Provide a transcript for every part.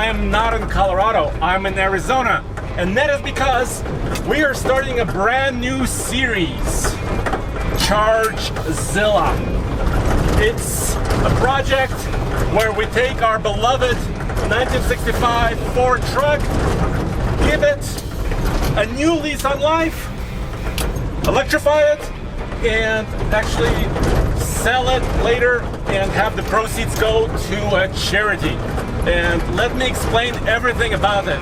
I am not in Colorado, I'm in Arizona. And that is because we are starting a brand new series, ChargeZilla. It's a project where we take our beloved 1965 Ford truck, give it a new lease on life, electrify it, and actually sell it later and have the proceeds go to a charity. And let me explain everything about it.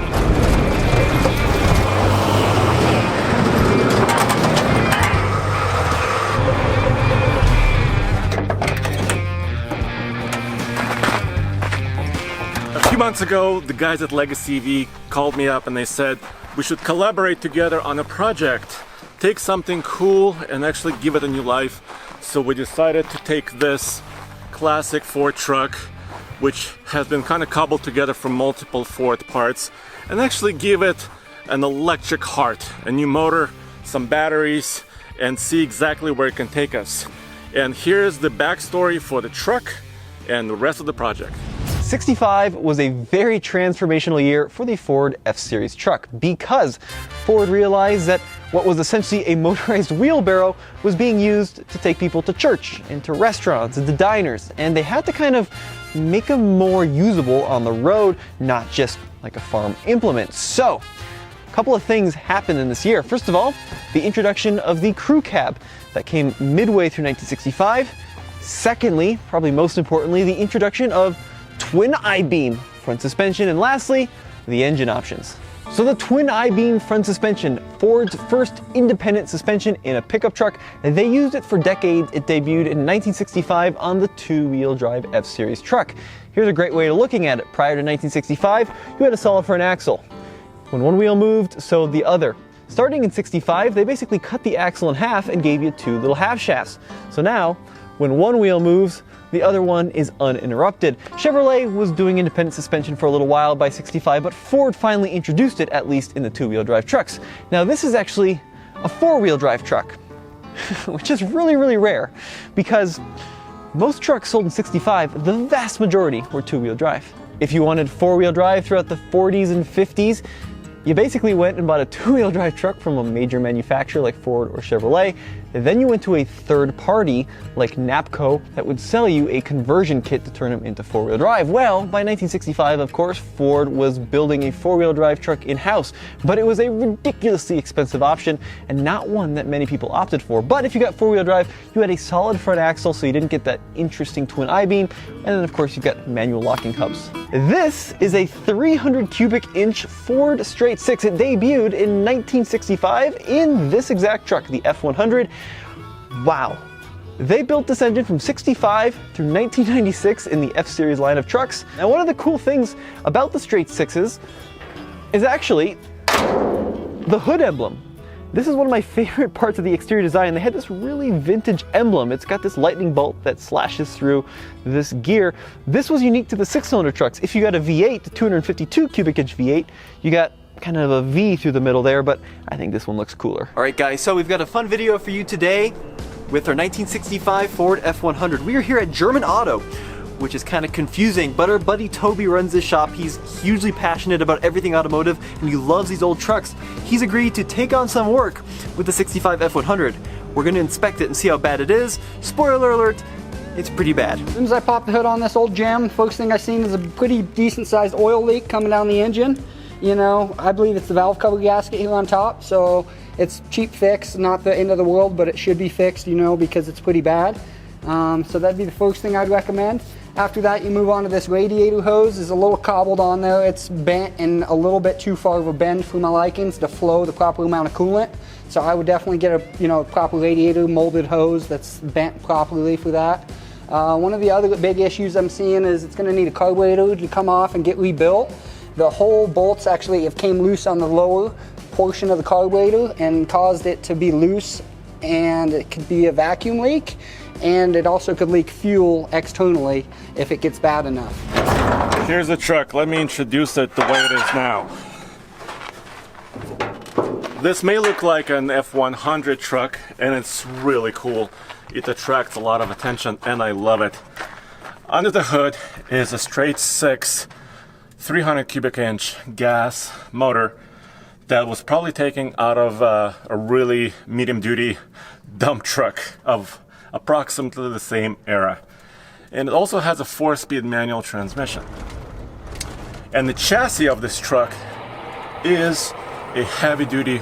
A few months ago, the guys at LegacyEV called me up and they said we should collaborate together on a project, take something cool and actually give it a new life. So we decided to take this classic Ford truck, which has been kind of cobbled together from multiple Ford parts, and actually give it an electric heart, a new motor, some batteries, and see exactly where it can take us. And here's the backstory for the truck and the rest of the project. 65 was a very transformational year for the Ford F-Series truck because Ford realized that what was essentially a motorized wheelbarrow was being used to take people to church, into restaurants, into diners, and they had to kind of make them more usable on the road, not just like a farm implement. So, a couple of things happened in this year. First of all, the introduction of the crew cab that came midway through 1965. Secondly, probably most importantly, the introduction of twin I-beam front suspension, and lastly, the engine options. So the twin I-beam front suspension, Ford's first independent suspension in a pickup truck, they used it for decades. It debuted in 1965 on the two-wheel drive F-Series truck. Here's a great way of looking at it. Prior to 1965, you had a solid front axle. When one wheel moved, so the other. Starting in 65, they basically cut the axle in half and gave you two little half shafts. So now, when one wheel moves, the other one is uninterrupted. Chevrolet was doing independent suspension for a little while by 65, but Ford finally introduced it, at least in the two-wheel drive trucks. Now this is actually a four-wheel drive truck, which is really, really rare because most trucks sold in 65, the vast majority were two-wheel drive. If you wanted four-wheel drive throughout the 40s and 50s, you basically went and bought a two-wheel drive truck from a major manufacturer like Ford or Chevrolet, and then you went to a third party like Napco that would sell you a conversion kit to turn them into four-wheel drive. Well, by 1965, of course, Ford was building a four-wheel drive truck in-house, but it was a ridiculously expensive option and not one that many people opted for. But if you got four-wheel drive, you had a solid front axle, so you didn't get that interesting twin I-beam, and then of course you've got manual locking hubs. This is a 300 cubic inch Ford straight six. It debuted in 1965 in this exact truck, the F-100. Wow. They built this engine from 65 through 1996 in the F-Series line of trucks. Now, one of the cool things about the straight sixes is actually the hood emblem. This is one of my favorite parts of the exterior design. They had this really vintage emblem. It's got this lightning bolt that slashes through this gear. This was unique to the six-cylinder trucks. If you got a V8, the 252 cubic inch V8, you got kind of a V through the middle there, but I think this one looks cooler. All right, guys, so we've got a fun video for you today with our 1965 Ford F-100. We are here at German Auto, which is kind of confusing, but our buddy Toby runs this shop. He's hugely passionate about everything automotive, and he loves these old trucks. He's agreed to take on some work with the 65 F-100. We're gonna inspect it and see how bad it is. Spoiler alert, it's pretty bad. As soon as I popped the hood on this old gem, first thing I seen is a pretty decent sized oil leak coming down the engine. You know, I believe it's the valve cover gasket here on top, so it's cheap fix, not the end of the world, but it should be fixed, you know, because it's pretty bad. So that'd be the first thing I'd recommend. After that, you move on to this radiator hose. It's a little cobbled on there. It's bent and a little bit too far of a bend for my likings to flow the proper amount of coolant. So I would definitely get a proper radiator molded hose that's bent properly for that. One of the other big issues I'm seeing is it's going to need a carburetor to come off and get rebuilt. The whole bolts actually have came loose on the lower portion of the carburetor and caused it to be loose, and it could be a vacuum leak, and it also could leak fuel externally if it gets bad enough. Here's the truck. Let me introduce it the way it is now. This may look like an F-100 truck, and it's really cool. It attracts a lot of attention, and I love it. Under the hood is a straight six 300 cubic inch gas motor that was probably taken out of a really medium duty dump truck of approximately the same era. And it also has a 4-speed manual transmission. And the chassis of this truck is a heavy duty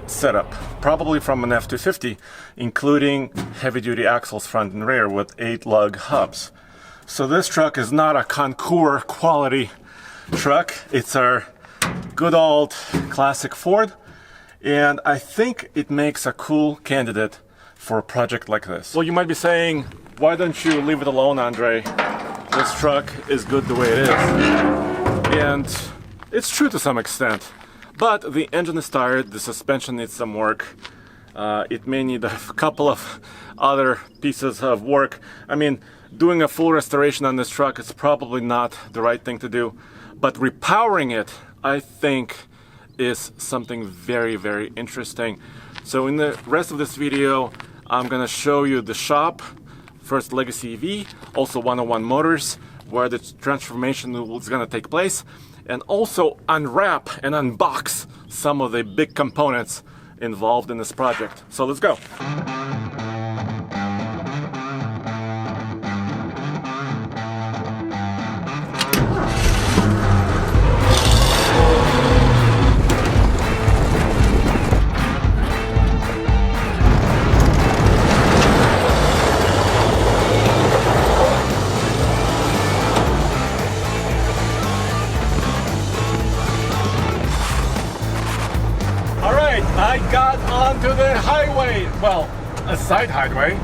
setup, probably from an F-250, including heavy duty axles front and rear with 8 lug hubs. So this truck is not a Concours quality truck. It's our good old classic Ford, and I think it makes a cool candidate for a project like this. Well, you might be saying, why don't you leave it alone, Andre? This truck is good the way it is. And it's true to some extent, but the engine is tired, the suspension needs some work. It may need a couple of other pieces of work. I mean, doing a full restoration on this truck is probably not the right thing to do, but repowering it, I think, is something very, very interesting. So in the rest of this video, I'm gonna show you the shop, first LegacyEV, also 101 Motors, where the transformation is gonna take place, and also unwrap and unbox some of the big components involved in this project. So let's go. I got onto the highway, well, a side highway,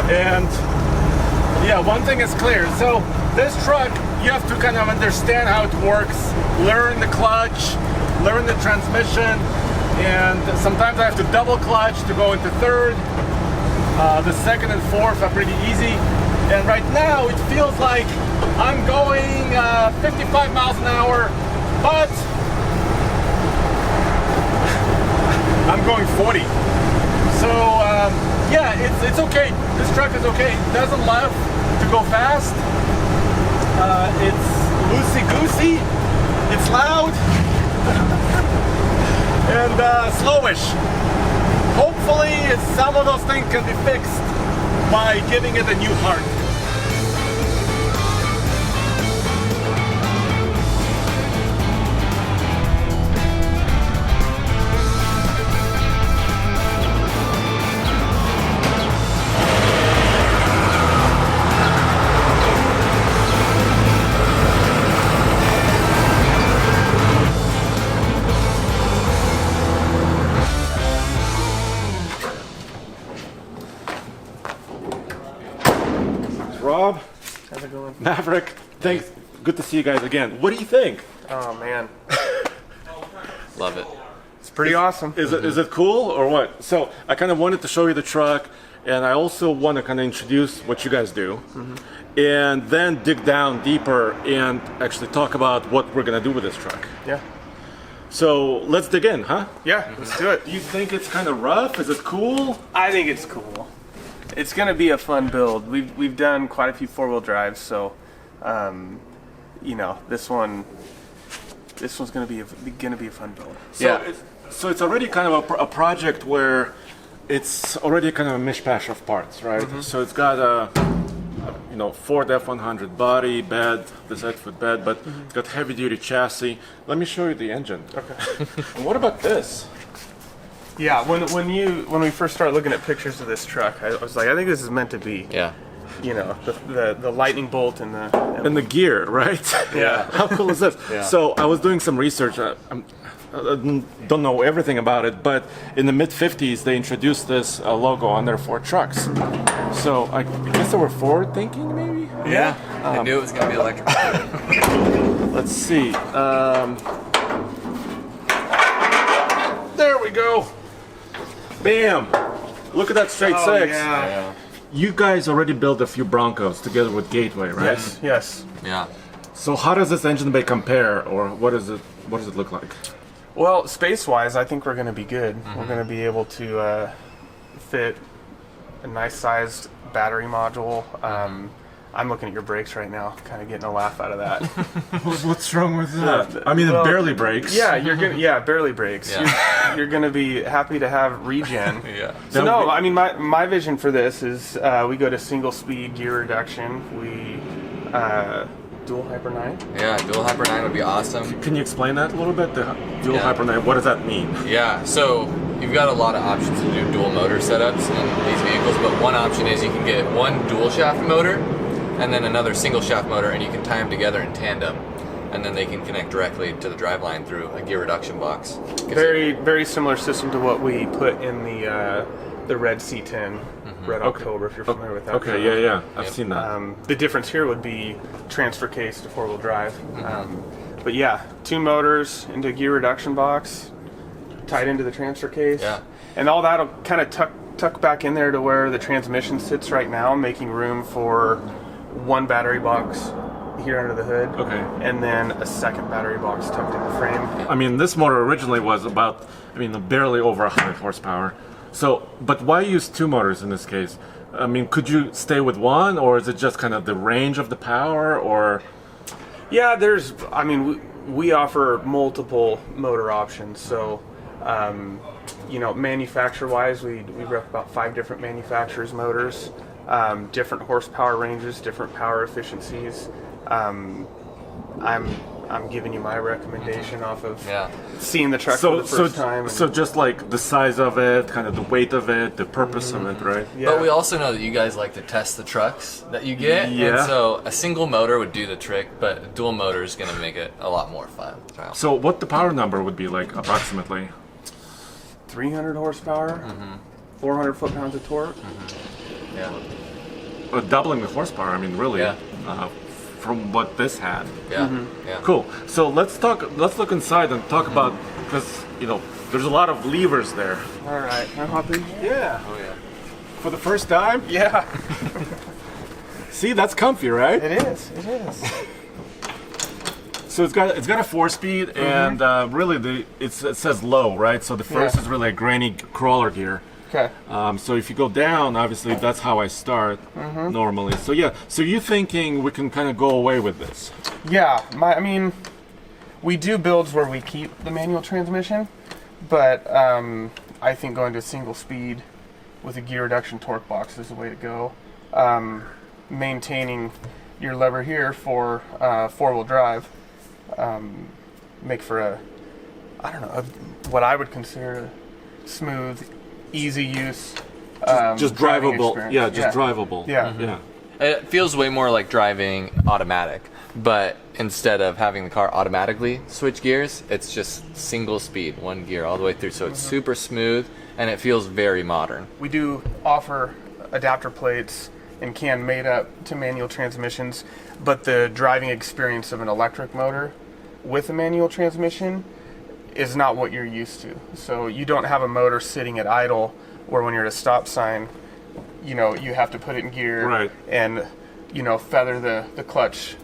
and yeah, one thing is clear. So this truck, you have to kind of understand how it works, learn the clutch, learn the transmission, and sometimes I have to double clutch to go into third. The second and fourth are pretty easy, and right now it feels like I'm going 55 miles an hour, but I'm going 40. So yeah, it's okay. This truck is okay. It doesn't love to go fast. It's loosey-goosey. It's loud and slowish. Hopefully some of those things can be fixed by giving it a new heart. Rob, how's it going? Maverick, thanks. Good to see you guys again. What do you think? Oh man, Love it. it's pretty awesome. Is it cool or what? So I kind of wanted to show you the truck, and I also want to kind of introduce what you guys do, and then dig down deeper and actually talk about what we're gonna do with this truck. Yeah, So let's dig in, huh? yeah, let's do it. Do you think it's kind of rough? Is it cool? I think it's cool. It's gonna be a fun build. We've done quite a few 4-wheel drives, so you know, this one's gonna be a fun build. So Yeah. it's already kind of a project where it's already kind of a mishmash of parts, right? So it's got a Ford F-100 body, bed, this 8-foot bed, but it's got heavy duty chassis. Let me show you the engine. Okay. And what about this? Yeah, when we first started looking at pictures of this truck, I was like, I think this is meant to be. Yeah. You know, the lightning bolt and the. And the gear, right? Yeah. How cool is this? Yeah. So I was doing some research. I don't know everything about it, but in the mid-50s, they introduced this logo on their Ford trucks. So I guess they were forward thinking, maybe? Yeah. I knew it was going to be electric. Let's see. There we go. Bam. Look at that straight six. Yeah. You guys already built a few Broncos together with Gateway, right? Yes. Yeah. So how does this engine bay compare, or what does it look like? Well, space-wise, I think we're going to be good. We're going to be able to fit a nice-sized battery module. I'm looking at your brakes right now, kind of getting a laugh out of that. What's wrong with that? I mean, it barely brakes. Yeah, barely brakes. Yeah. You're gonna be happy to have regen. Yeah. So no, I mean my vision for this is we go to single speed gear reduction. We dual Hyper 9. Yeah, dual Hyper 9 would be awesome. Can you explain that a little bit? The dual Yeah. Hyper 9, what does that mean? Yeah, so you've got a lot of options to do dual motor setups in these vehicles, but one option is you can get one dual shaft motor and then another single shaft motor, and you can tie them together in tandem, and then they can connect directly to the driveline through a gear reduction box. Very similar system to what we put in the red C10, Red October, if you're familiar with that. Okay, yeah. I've seen that. The difference here would be transfer case to four-wheel drive. But yeah, two motors into a gear reduction box, tied into the transfer case. Yeah. And all that'll kind of tuck back in there to where the transmission sits right now, making room for one battery box here under the hood. Okay. And then a second battery box tucked in the frame. I mean, this motor originally was about, barely over 100 horsepower. So, but why use two motors in this case? I mean, could you stay with one, or is it just kind of the range of the power, or? Yeah, we offer multiple motor options. So, manufacturer-wise, we rep about 5 different manufacturers' motors, different horsepower ranges, different power efficiencies. I'm giving you my recommendation off of seeing the truck for the first time. So just like the size of it, kind of the weight of it, the purpose of it, right? Yeah. But we also know that you guys like to test the trucks that you get, Yeah. and so a single motor would do the trick, but a dual motor is going to make it a lot more fun. So what the power number would be like approximately? 300 horsepower, 400 foot-pounds of torque. Yeah. Doubling the horsepower, really. Yeah. From what this had. Yeah. Yeah. Cool. So let's look inside and talk about, because there's a lot of levers there. All right, can I hop in? Yeah. Oh yeah. For the first time? Yeah. See, that's comfy, right? It is. So it's got a 4-speed, and really it says low, right? So the first is really a granny crawler gear. Okay. So if you go down, obviously that's how I start normally. So yeah, so you're thinking we can kind of go away with this? Yeah, we do builds where we keep the manual transmission, but I think going to single speed with a gear reduction torque box is the way to go. Maintaining your lever here for four-wheel drive make for what I would consider a smooth, easy use, just driving drivable. experience. Yeah, just drivable. Yeah. Yeah. It feels way more like driving automatic, but instead of having the car automatically switch gears, it's just single speed, one gear all the way through. So it's super smooth and it feels very modern. We do offer adapter plates and can made up to manual transmissions, but the driving experience of an electric motor with a manual transmission is not what you're used to. So you don't have a motor sitting at idle where when you're at a stop sign, you have to put it in gear Right. and, feather the clutch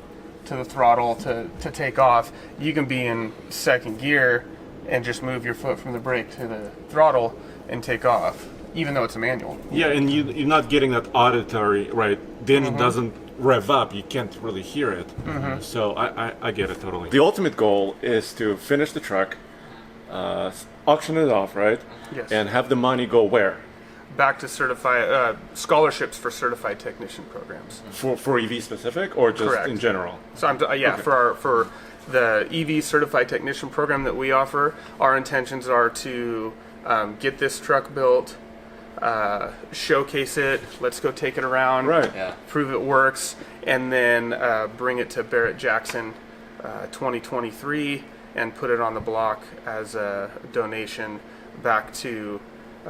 to the throttle to take off. You can be in second gear and just move your foot from the brake to the throttle and take off, even though it's a manual. Yeah, and you're not getting that auditory, right? The engine doesn't rev up, you can't really hear it. So I get it totally. The ultimate goal is to finish the truck, auction it off, right? Yes. And have the money go where? Back to certified scholarships for certified technician programs. For EV specific, or just Correct. in general? So for the EV certified technician program that we offer, our intentions are to get this truck built, showcase it, let's go take it around, Right. Yeah. prove it works, and then bring it to Barrett Jackson 2023 and put it on the block as a donation back to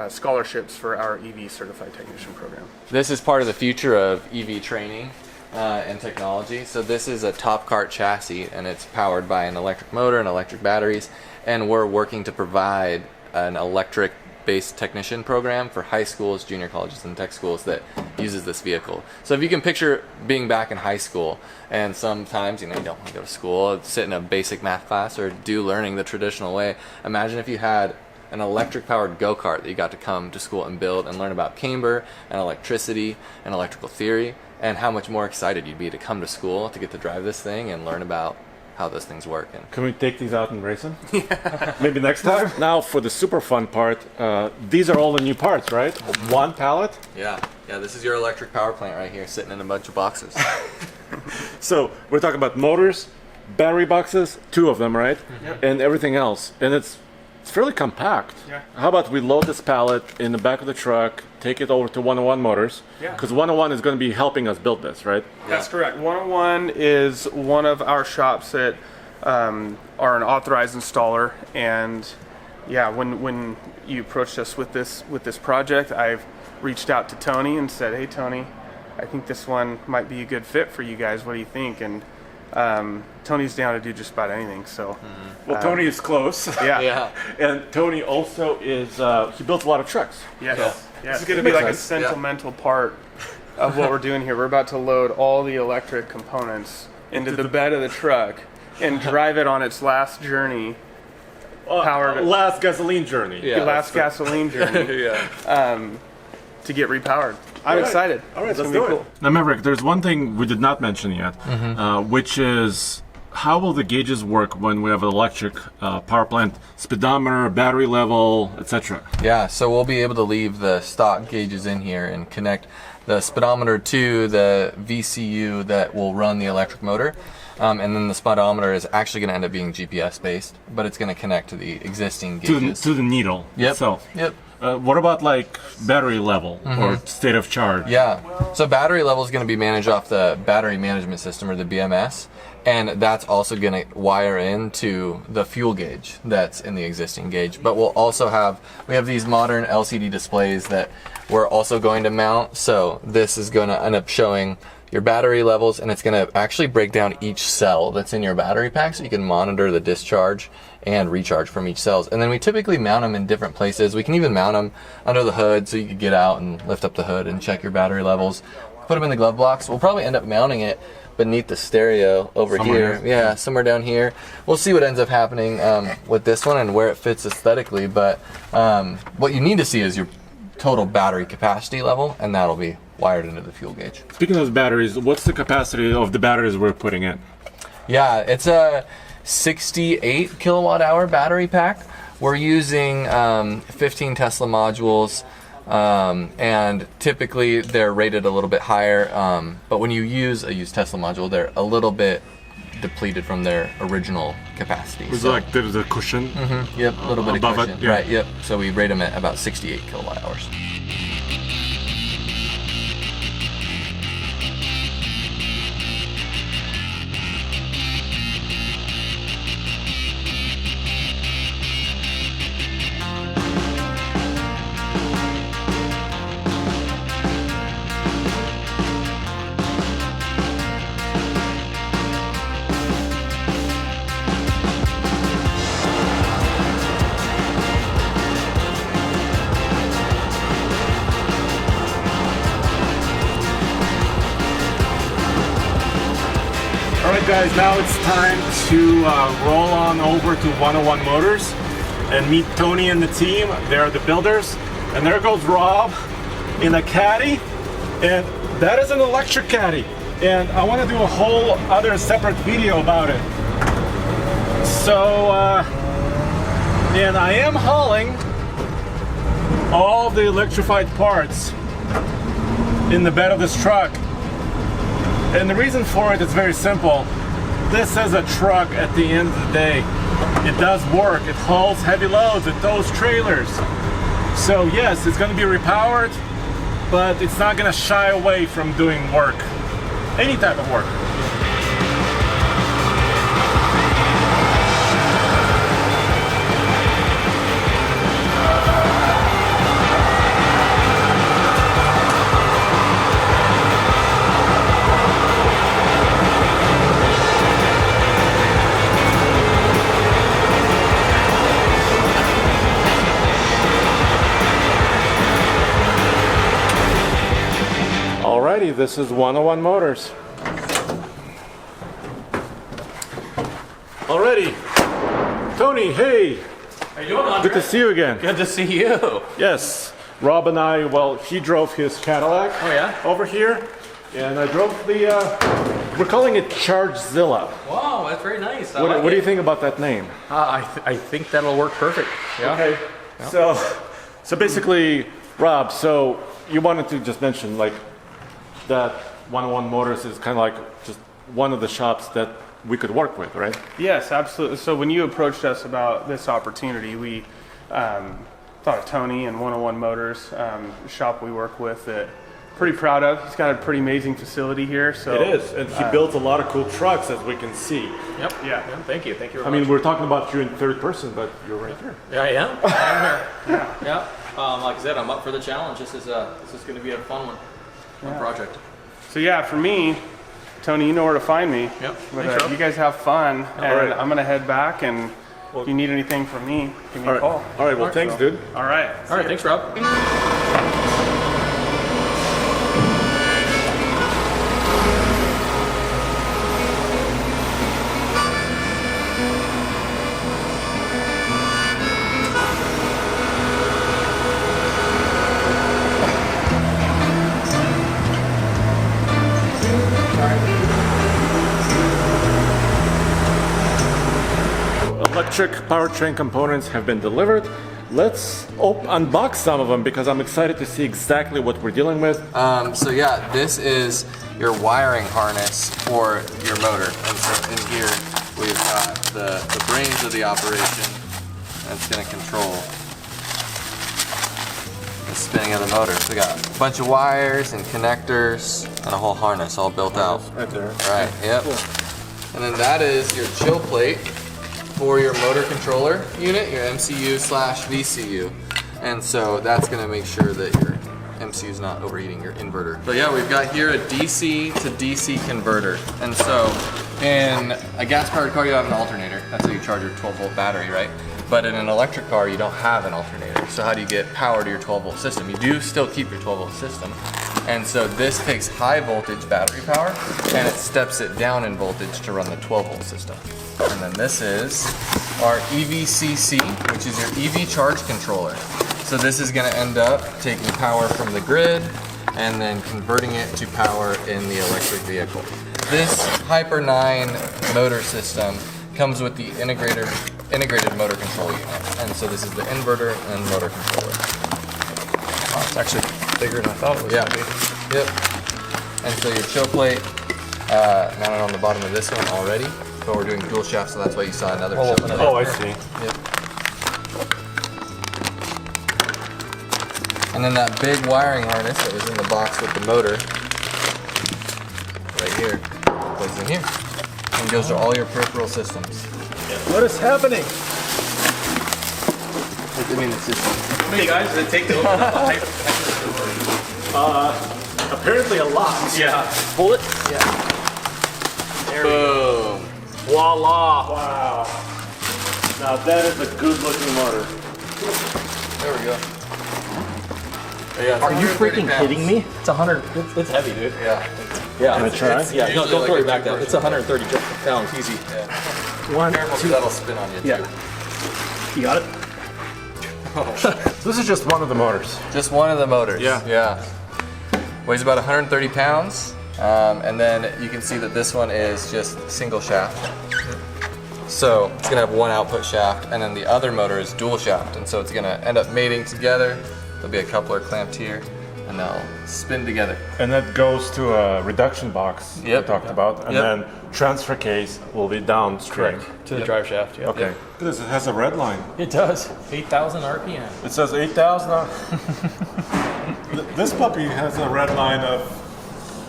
scholarships for our EV certified technician program. This is part of the future of EV training and technology. So this is a top cart chassis, and it's powered by an electric motor and electric batteries, and we're working to provide an electric-based technician program for high schools, junior colleges, and tech schools that uses this vehicle. So if you can picture being back in high school, and sometimes you don't want to go to school, sit in a basic math class, or do learning the traditional way. Imagine if you had an electric-powered go-kart that you got to come to school and build and learn about camber and electricity and electrical theory, and how much more excited you'd be to come to school to get to drive this thing and learn about how those things work. And Can we take these out and race them? Maybe next time? Now for the super fun part, these are all the new parts, right? One pallet. yeah, this is your electric power plant right here, sitting in a bunch of boxes. So we're talking about motors, battery boxes, 2 of them, right? And everything else. And it's fairly compact. Yeah. How about we load this pallet in the back of the truck, take it over to 101 Motors? Yeah. Because 101 is going to be helping us build this, right? That's correct. 101 is one of our shops that are an authorized installer, and yeah, when you approached us with this project, I've reached out to Tony and said, "Hey, Tony, I think this one might be a good fit for you guys. What do you think?" And Tony's down to do just about anything. So, Well, Tony is close. yeah, Yeah. And Tony also is, he builds a lot of trucks. yes, Yeah. This is going to be like a Makes sense. sentimental part of what we're doing here. We're about to load all the electric components into the bed of the truck and drive it on its last journey. Powered- Last gasoline journey. Yeah. Last gasoline journey Yeah. to get repowered. I'm excited. All right, It's let's gonna do be it. Now, Maverick, there's one thing we did not mention yet, which is how will the gauges work when we have an electric power plant, speedometer, battery level, etc. Yeah, so we'll be able to leave the stock gauges in here and connect the speedometer to the VCU that will run the electric motor. And then the speedometer is actually going to end up being GPS based, but it's going to connect to the existing gauges. To the needle itself. Yep. What about like battery level or state of charge? Yeah. So battery level is going to be managed off the battery management system, or the BMS, and that's also going to wire into the fuel gauge that's in the existing gauge. But we'll also we have these modern LCD displays that we're also going to mount. So this is going to end up showing your battery levels, and it's going to actually break down each cell that's in your battery pack, so you can monitor the discharge and recharge from each cells. And then we typically mount them in different places. We can even mount them under the hood, so you could get out and lift up the hood and check your battery levels. Put them in the glove box. We'll probably end up mounting it beneath the stereo over Somewhere here. Yeah, somewhere down here. We'll see what ends up happening with this one and where it fits aesthetically. But what you need to see is your total battery capacity level, and that'll be wired into the fuel gauge. Speaking of batteries, what's the capacity of the batteries we're putting in? Yeah, it's a 68 kilowatt hour battery pack. We're using 15 Tesla modules, and typically they're rated a little bit higher, but when you use a used Tesla module, they're a little bit depleted from their original capacity. Is So- it like there's a cushion? Yep, a little bit of above it, cushion. yeah. Right, yep. So we rate them at about 68 kilowatt hours. Alright guys, now it's time to roll on over to 101 Motors and meet Tony and the team. They're the builders. And there goes Rob in a caddy. And that is an electric caddy. And I want to do a whole other separate video about it. So, and I am hauling all the electrified parts in the bed of this truck. And the reason for it is very simple. This is a truck at the end of the day. It does work. It hauls heavy loads. It tows trailers. So yes, it's going to be repowered, but it's not going to shy away from doing work. Any type of work. Alrighty, this is 101 Motors. Alrighty, Tony, hey, How you doing, Andre? Good to see you again. Good to see you. Yes, Rob and I, well, he drove his Cadillac over here, and I drove the, we're calling it ChargeZilla. Wow, that's very nice. What do you think about that name? I think that'll work perfect. Yeah. Okay, so basically, Rob, so you wanted to just mention like that 101 Motors is kind of like just one of the shops that we could work with, right? Yes, absolutely. So when you approached us about this opportunity, we thought of Tony and 101 Motors, shop we work with that pretty proud of. He's got a pretty amazing facility here. So It is, and he built a lot of cool trucks, as we can see. Yep. Yeah. Thank you. Thank you I very mean, much. we're talking about you in third person, but you're right here. Yeah, I am. I'm here. Yeah. Like I said, I'm up for the challenge. This is going to be a fun one. Fun project. So yeah, for me, Tony, you know where to find me. Yep. But, Thanks, Rob. you guys have fun, and right. I'm gonna head back. And if you need anything from me, give me a call. All right, well, thanks, dude. All right. All right. Thanks, Rob. Electric powertrain components have been delivered. Let's unbox some of them because I'm excited to see exactly what we're dealing with. So yeah, this is your wiring harness for your motor. And so in here we've got the brains of the operation that's going to control the spinning of the motor. So we got a bunch of wires and connectors and a whole harness all built out. Right there. Right, yep. And then that is your chill plate for your motor controller unit, your MCU/VCU. And so that's gonna make sure that your MCU is not overheating your inverter. So yeah, we've got here a DC to DC converter. And so in a gas-powered car, you have an alternator. That's how you charge your 12-volt battery, right? But in an electric car, you don't have an alternator. So how do you get power to your 12-volt system? You do still keep your 12-volt system. And so this takes high voltage battery power and it steps it down in voltage to run the 12-volt system. And then this is our EVCC, which is your EV charge controller. So this is gonna end up taking power from the grid and then converting it to power in the electric vehicle. This Hyper 9 motor system comes with the integrated motor control unit. And so this is the inverter and motor controller. Oh, it's actually bigger than I thought it was going to be. Yep. And so your chill plate mounted on the bottom of this one already, but we're doing dual shaft, so that's why you saw another chill plate. Oh, I see. Yep. And then that big wiring harness that was in the box with the motor, right here, goes in here, and goes to all your peripheral systems. What is happening? I mean, it's just How many guys does it take to open up a Apparently a lot. Yeah. Pull it. yeah. Boom. Voila. Wow. Now that is a good looking motor. There we go. Yeah, Are you 130 freaking pounds. kidding me? It's 100. It's heavy, dude. Yeah. Yeah. Can I try? Yeah. Usually Don't like worry a back that. two-person. It's 130 pounds, easy. Yeah. One, Careful, 'cause two. that'll spin on you too. Yeah. You got it. So this is just one of the motors. Just one of the motors. Yeah. Yeah. Weighs about 130 pounds. And then you can see that this one is just single shaft. So it's gonna have one output shaft, and then the other motor is dual shaft. And so it's gonna end up mating together. There'll be a coupler clamped here, and they'll spin together. And that goes to a reduction box Yep. we talked about. And Yep. then transfer case will be downstream. To the drive shaft. Yeah. Okay. This it has a red line. It does. 8,000 RPM. It says 8,000 on. This puppy has a red line of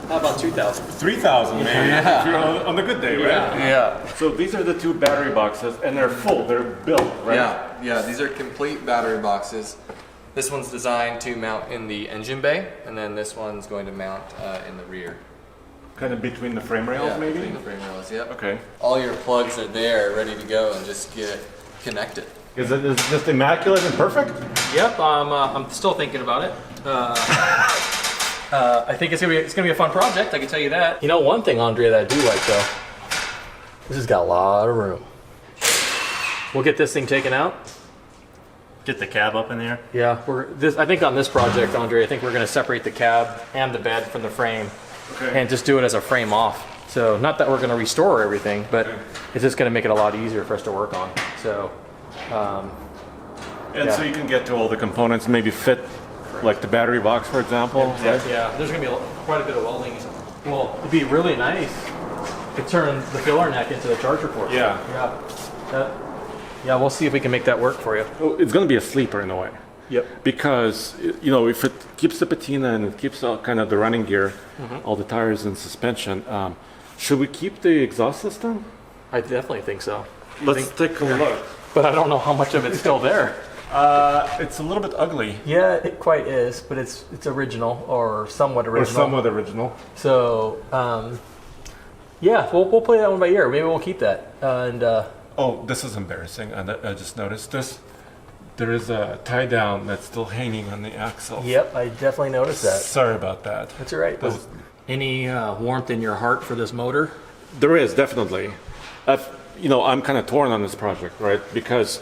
How about 2,000? 3,000 maybe. Yeah. If you're on a good day, right? Yeah. So these are the two battery boxes and they're full, they're built, right? Yeah, these are complete battery boxes. This one's designed to mount in the engine bay, and then this one's going to mount in the rear. Kind of between the frame rails maybe? Between the frame rails, yep. Okay. All your plugs are there, ready to go, and just get connected. Is it just immaculate and perfect? Yep. I'm still thinking about it. I think it's gonna be a fun project. I can tell you that. You know, one thing, Andrea, that I do like though, this has got a lot of room. We'll get this thing taken out, get the cab up in the air? Yeah, I think on this project, Andre, I think we're going to separate the cab and the bed from the frame, and just do it as a frame off. So not that we're going to restore everything, but it's just going to make it a lot easier for us to work on. So, So you can get to all the components, maybe fit like the battery box, for example. Yeah, there's going to be quite a bit of welding. Well, it'd be really nice to turn the filler neck into the charger port. Yeah, we'll see if we can make that work for you. It's going to be a sleeper in a way. Yep. Because, if it keeps the patina and it keeps kind of the running gear, all the tires and suspension, should we keep the exhaust system? I definitely think so. Let's take a look. But I don't know how much of it's still there. It's a little bit ugly. Yeah, it quite is, but it's original or somewhat original. So, we'll play that one by ear. Maybe we'll keep that. Oh, this is embarrassing. I just noticed this. There is a tie down that's still hanging on the axle. Yep, I definitely noticed that. Sorry about that. That's all right. Any warmth in your heart for this motor? There is, definitely. I'm kind of torn on this project, right? Because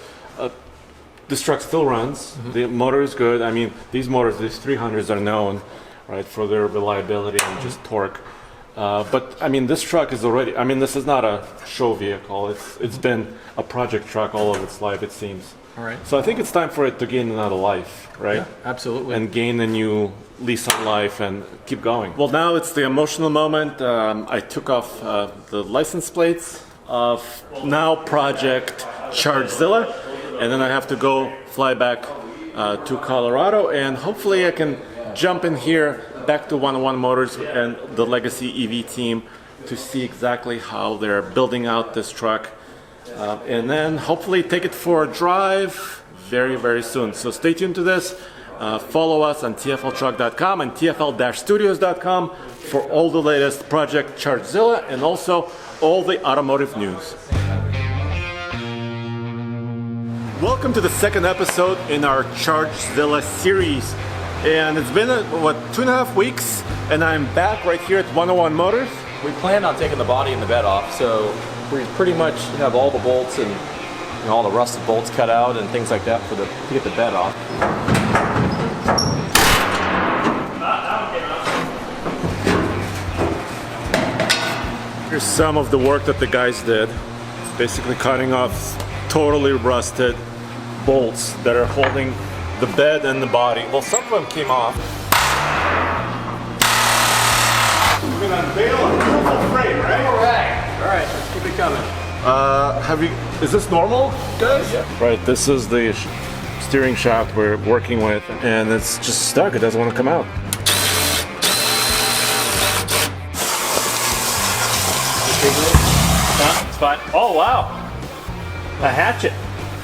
this truck still runs. The motor is good. I mean, these 300s are known, right, for their reliability and just torque. But I mean, this truck is already. I mean, this is not a show vehicle. It's been a project truck all of its life, it seems. All right. So I think it's time for it to gain another life, right? Yeah, absolutely. And gain a new lease on life and keep going. Well, now it's the emotional moment. I took off the license plates of now project ChargeZilla, and then I have to go fly back to Colorado, and hopefully I can jump in here back to 101 Motors and the LegacyEV team to see exactly how they're building out this truck, and then hopefully take it for a drive very, very soon. So stay tuned to this. Follow us on TFLtruck.com and TFL-studios.com for all the latest Project ChargeZilla and also all the automotive news. Welcome to the second episode in our ChargeZilla series. And it's been, 2.5 weeks, and I'm back right here at 101 Motors. We planned on taking the body and the bed off, so we pretty much have all the bolts and all the rusted bolts cut out and things like that to get the bed off. Here's some of the work that the guys did. Basically cutting off totally rusted bolts that are holding the bed and the body. Well, some of them came off. We're gonna unveil a full frame, right? All right, let's keep it coming. Is this normal, guys? Yeah. Right, this is the steering shaft we're working with, and it's just stuck. It doesn't want to come out. It's fine. Oh, wow. A hatchet.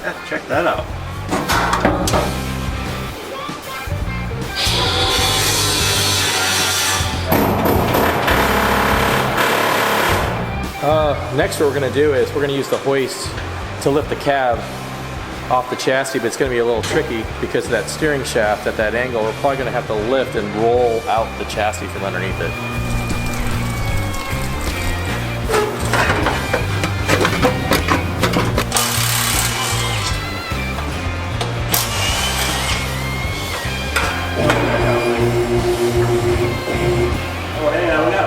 Yeah, check that out. Next what we're going to do is we're going to use the hoist to lift the cab off the chassis, but it's going to be a little tricky because of that steering shaft at that angle. We're probably going to have to lift and roll out the chassis from underneath it. Oh, hey, we got